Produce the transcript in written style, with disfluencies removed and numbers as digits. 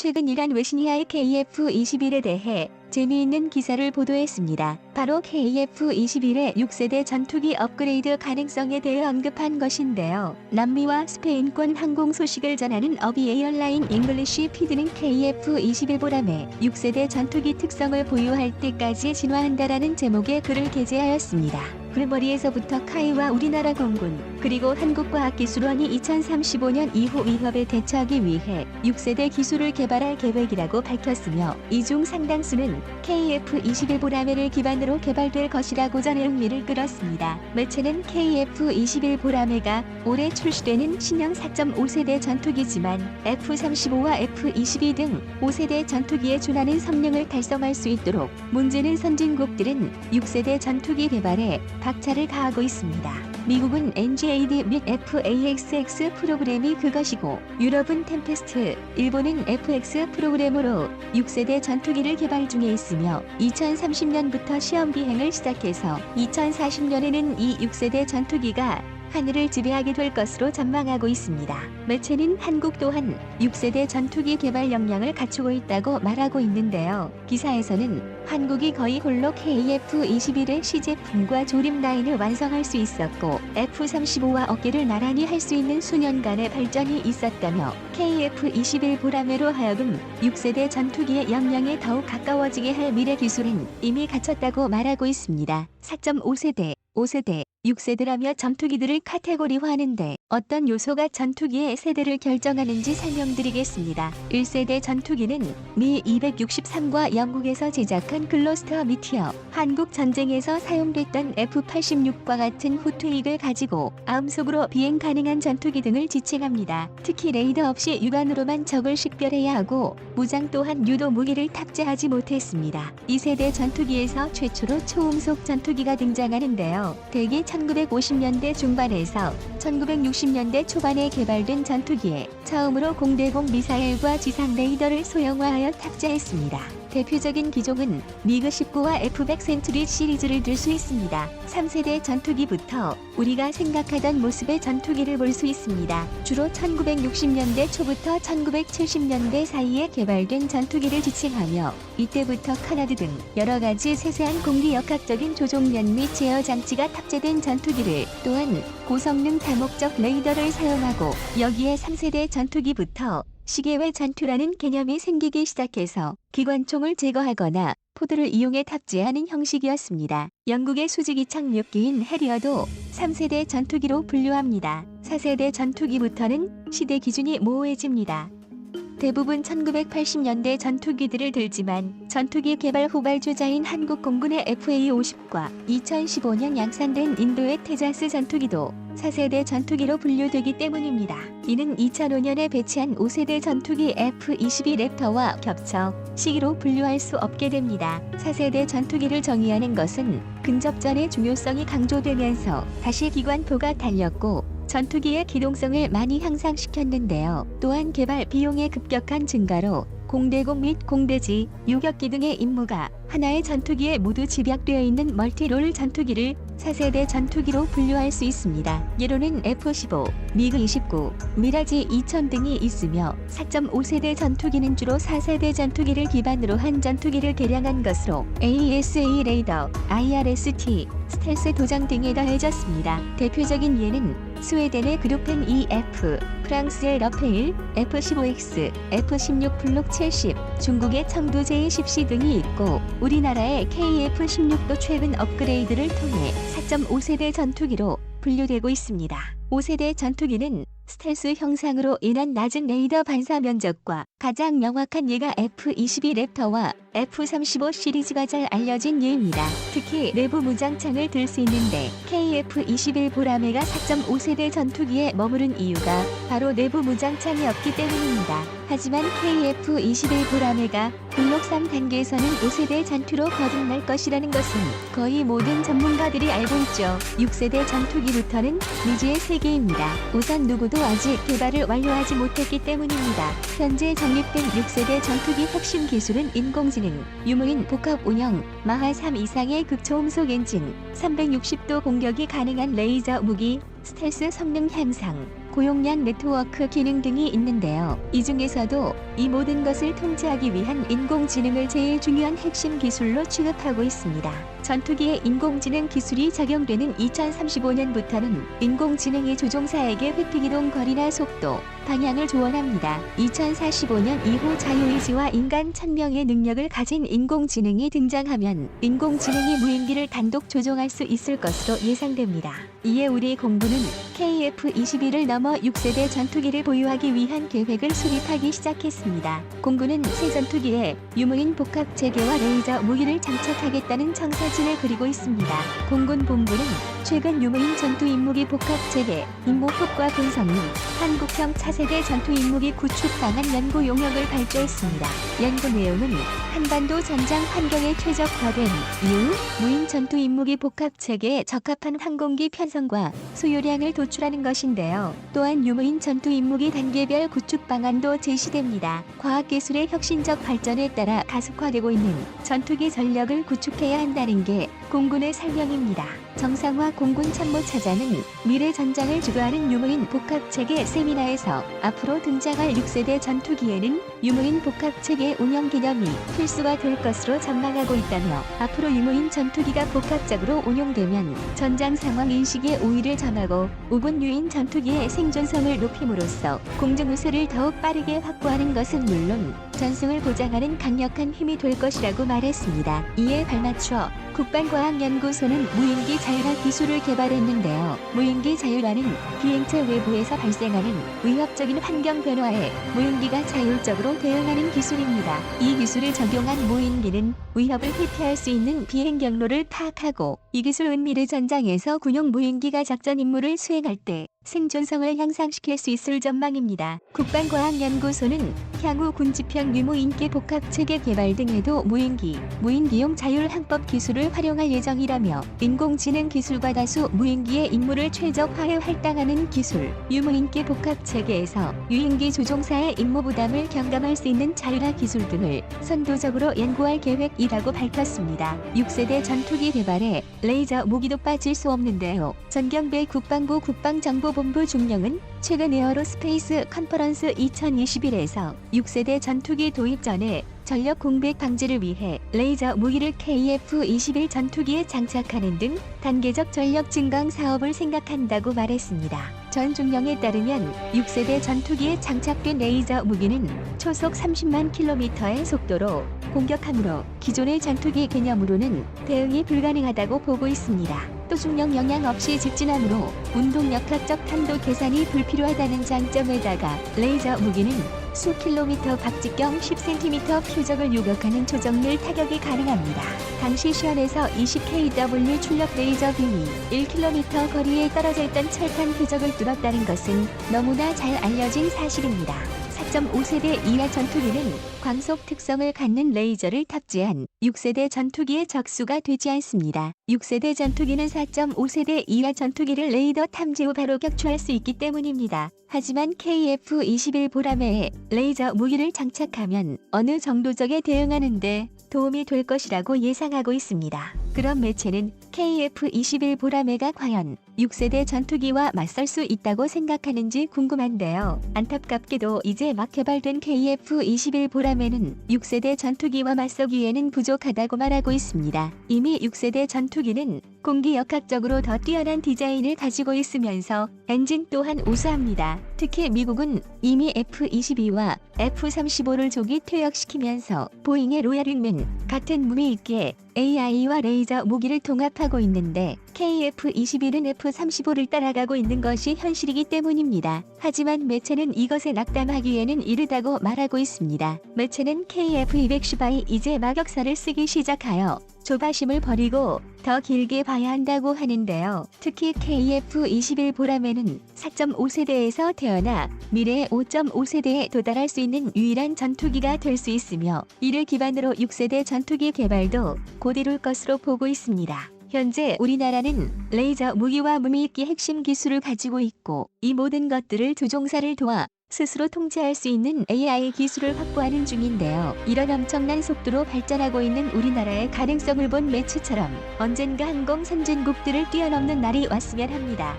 최근 이란 웨시니아의 KF-21에 대해 재미있는 기사를 보도했습니다. 바로 KF-21의 6세대 전투기 업그레이드 가능성에 대해 언급한 것인데요. 남미와 스페인권 항공 소식을 전하는 어비에이얼라인 잉글리시 피드는 KF-21 보람의 6세대 전투기 특성을 보유할 때까지 진화한다라는 제목의 글을 게재하였습니다. 글머리에서부터 카이와 우리나라 공군 그리고 한국과학기술원이 2035년 이후 위협에 대처하기 위해 6세대 기술을 개발할 계획이라고 밝혔으며 이 중 상당수는 KF-21 보라매를 기반으로 개발될 것이라고 전해 흥미를 끌었습니다. 매체는 KF-21 보라매가 올해 출시되는 신형 4.5세대 전투기지만 F-35와 F-22 등 5세대 전투기에 준하는 성능을 달성할 수 있도록 문제는 선진국들은 6세대 전투기 개발에 박차를 가하고 있습니다. 미국은 NGAD 및 FAXX 프로그램이 그것이고 유럽은 템페스트, 일본은 FX 프로그램으로 6세대 전투기를 개발 중에 있으며 2030년부터 시험 비행을 시작해서 2040년에는 이 6세대 전투기가 하늘을 지배하게 될 것으로 전망하고 있습니다. 매체는 한국 또한 6세대 전투기 개발 역량을 갖추고 있다고 말하고 있는데요. 기사에서는 한국이 거의 홀로 KF-21의 시제품과 조립 라인을 완성할 수 있었고 F-35와 어깨를 나란히 할 수 있는 수년간의 발전이 있었다며 KF-21 보라매로 하여금 6세대 전투기의 역량에 더욱 가까워지게 할 미래 기술은 이미 갖췄다고 말하고 있습니다. 4.5세대, 5세대, 6세대라며 전투기들을 카테고리화하는데 어떤 요소가 전투기의 세대를 결정하는지 설명드리겠습니다. 1세대 전투기는 미 263과 영국에서 제작한 글로스터 미티어, 한국 전쟁에서 사용됐던 F-86과 같은 후퇴익을 가지고 암속으로 비행 가능한 전투기 등을 지칭합니다. 특히 레이더 없이 육안으로만 적을 식별해야 하고 무장 또한 유도 무기를 탑재하지 못했습니다. 2세대 전투기에서 최초로 초음속 전투기가 등장하는데요. 대개 1950년대 중반에서 1960년대 초반에 개발된 전투기에 처음으로 공대공 미사일과 지상 레이더를 소형화하여 탑재했습니다. 대표적인 기종은 미그-19와 F-100 센츄리 시리즈를 들 수 있습니다. 3세대 전투기부터 우리가 생각하던 모습의 전투기를 볼 수 있습니다. 주로 1960년대 초부터 1970년대 사이에 개발된 전투기를 지칭하며 이때부터 카나드 등 여러가지 세세한 공기역학적인 조종면 및 제어 장치가 탑재된 전투기를 또한 고성능 다목적 레이더를 사용하고 여기에 3세대 전투기부터 시계외 전투라는 개념이 생기기 시작해서 기관총을 제거하거나 포드를 이용해 탑재하는 형식이었습니다. 영국의 수직이 착륙기인 해리어도 3세대 전투기로 분류합니다. 4세대 전투기부터는 시대 기준이 모호해집니다. 대부분 1980년대 전투기들을 들지만 전투기 개발 후발주자인 한국 공군의 FA-50과 2015년 양산된 인도의 테자스 전투기도 4세대 전투기로 분류되기 때문입니다. 이는 2005년에 배치한 5세대 전투기 F-22 랩터와 겹쳐 시기로 분류할 수 없게 됩니다. 4세대 전투기를 정의하는 것은 근접전의 중요성이 강조되면서 다시 기관포가 달렸고 전투기의 기동성을 많이 향상시켰는데요. 또한 개발 비용의 급격한 증가로 공대공 및 공대지, 유격기 등의 임무가 하나의 전투기에 모두 집약되어 있는 멀티롤 전투기를 4세대 전투기로 분류할 수 있습니다. 예로는 F-15, 미그-29, 미라지 2000 등이 있으며 4.5세대 전투기는 주로 4세대 전투기를 기반으로 한 전투기를 개량한 것으로 AESA 레이더, IRST, 스텔스 도장 등에 더해졌습니다. 대표적인 예는 스웨덴의 그루펜 EF, 프랑스의 러페일, F-15X, F-16 블록 70, 중국의 청두 제10C 등이 있고 우리나라의 KF-16도 최근 업그레이드를 통해 4.5세대 전투기로 분류되고 있습니다. 5세대 전투기는 스텔스 형상으로 인한 낮은 레이더 반사 면적과 가장 명확한 예가 F-22 랩터와 F-35 시리즈가 잘 알려진 예입니다. 특히 내부 무장창을 들 수 있는데 KF-21 보라매가 4.5세대 전투기에 머무른 이유가 바로 내부 무장창이 없기 때문입니다. 하지만 KF-21 보라매가 블록 3단계에서는 5세대 전투로 거듭날 것이라는 것은 거의 모든 전문가들이 알고 있죠. 6세대 전투기부터는 미지의 세계입니다. 우선 누구도 아직 개발을 완료하지 못했기 때문입니다. 현재 정립된 6세대 전투기 핵심 기술은 인공지능, 유무인 복합 운영, 마하 3 이상의 극초음속 엔진, 360도 공격이 가능한 레이저 무기, 스텔스 성능 향상, 고용량 네트워크 기능 등이 있는데요. 이 중에서도 이 모든 것을 통제하기 위한 인공지능을 제일 중요한 핵심 기술로 취급하고 있습니다. 전투기에 인공지능 기술이 적용되는 2035년부터는 인공지능이 조종사에게 회피기동 거리나 속도, 방향을 조언합니다. 2045년 이후 자유의지와 인간 천명의 능력을 가진 인공지능이 등장하면 인공지능이 무인기를 단독 조종할 수 있을 것으로 예상됩니다. 이에 우리 공군은 KF-21을 넘어 6세대 전투기를 보유하기 위한 계획을 수립하기 시작했습니다. 공군은 새 전투기에 유무인 복합 체계와 레이저 무기를 장착하겠다는 청사진을 그리고 있습니다. 공군 본부는 최근 유무인 전투 임무기 복합 체계, 임무 효과 분석 및 한국형 차세대 전투 임무기 구축 방안 연구 용역을 발표했습니다. 연구 내용은 한반도 전장 환경에 최적화된 이후 무인 전투 임무기 복합 체계에 적합한 항공기 편성과 소요량을 도출하는 것인데요. 또한 유무인 전투 임무기 단계별 구축 방안도 제시됩니다. 과학기술의 혁신적 발전에 따라 가속화되고 있는 전투기 전력을 구축해야 한다는 게 공군의 설명입니다. 정상화 공군 참모차장은 미래 전장을 주도하는 유무인 복합체계 세미나에서 앞으로 등장할 6세대 전투기에는 유무인 복합체계 운영 개념이 필수가 될 것으로 전망하고 있다며 앞으로 유무인 전투기가 복합적으로 운용되면 전장 상황 인식에 우위를 점하고 우군 유인 전투기의 생존성을 높임으로써 공중 우세를 더욱 빠르게 확보하는 것은 물론 전승을 보장하는 강력한 힘이 될 것이라고 말했습니다. 이에 발맞춰 국방과학연구소는 무인기 자율화 기술을 개발했는데요. 무인기 자율화는 비행체 외부에서 발생하는 위협적인 환경 변화에 무인기가 자율적으로 대응하는 기술입니다. 이 기술을 적용한 무인기는 위협을 회피할 수 있는 비행 경로를 파악하고 이 기술은 미래 전장에서 군용 무인기가 작전 임무를 수행할 때 생존성을 향상시킬 수 있을 전망입니다. 국방과학연구소는 향후 군집형 유무인기 복합체계 개발 등에도 무인기용 자율항법 기술을 활용할 예정이라며 인공지능 기술과 다수 무인기의 임무를 최적화해 할당하는 기술, 유무인기 복합체계에서 유인기 조종사의 임무 부담을 경감할 수 있는 자율화 기술 등을 선도적으로 연구할 계획이라고 밝혔습니다. 6세대 전투기 개발에 레이저 무기도 빠질 수 없는데요. 전경배 국방부 국방정보본부 중령은 최근 에어로스페이스 컨퍼런스 2021에서 6세대 전투기 도입 전에 전력 공백 방지를 위해 레이저 무기를 KF-21 전투기에 장착하는 등 단계적 전력 증강 사업을 생각한다고 말했습니다. 전 중령에 따르면 6세대 전투기에 장착된 레이저 무기는 초속 30만 km의 속도로 공격함으로 기존의 전투기 개념으로는 대응이 불가능하다고 보고 있습니다. 또 중력 영향 없이 직진함으로 운동 역학적 탄도 계산이 불필요하다는 장점에다가 레이저 무기는 수 킬로미터 박직경 10cm 표적을 요격하는 초정밀 타격이 가능합니다. 당시 시연에서 20kW 출력 레이저 빔이 1km 거리에 떨어져 있던 철판 표적을 뚫었다는 것은 너무나 잘 알려진 사실입니다. 4.5세대 이하 전투기는 광속 특성을 갖는 레이저를 탑재한 6세대 전투기의 적수가 되지 않습니다. 6세대 전투기는 4.5세대 이하 전투기를 레이더 탐지 후 바로 격추할 수 있기 때문입니다. 하지만 KF-21 보라매에 레이저 무기를 장착하면 어느 정도적에 대응하는데 도움이 될 것이라고 예상하고 있습니다. 그럼 매체는 KF-21 보라매가 과연 6세대 전투기와 맞설 수 있다고 생각하는지 궁금한데요. 안타깝게도 이제 막 개발된 KF-21 보라매는 6세대 전투기와 맞서기에는 부족하다고 말하고 있습니다. 이미 6세대 전투기는 공기역학적으로 더 뛰어난 디자인을 가지고 있으면서 엔진 또한 우수합니다. 특히 미국은 이미 F-22와 F-35를 조기 퇴역시키면서 보잉의 로얄 윙맨 같은 무미있게 AI와 레이저 무기를 통합하고 있는데 KF-21은 F-35를 따라가고 있는 것이 현실이기 때문입니다. 하지만 매체는 이것에 낙담하기에는 이르다고 말하고 있습니다. 매체는 KF-210이 이제 마격사를 쓰기 시작하여 조바심을 버리고 더 길게 봐야 한다고 하는데요. 특히 KF-21 보라매는 4.5세대에서 태어나 미래의 5.5세대에 도달할 수 있는 유일한 전투기가 될 수 있으며 이를 기반으로 6세대 전투기 개발도 곧 이룰 것으로 보고 있습니다. 현재 우리나라는 레이저 무기와 무미익기 핵심 기술을 가지고 있고 이 모든 것들을 조종사를 도와 스스로 통제할 수 있는 AI 기술을 확보하는 중인데요. 이런 엄청난 속도로 발전하고 있는 우리나라의 가능성을 본 매체처럼 언젠가 항공 선진국들을 뛰어넘는 날이 왔으면 합니다.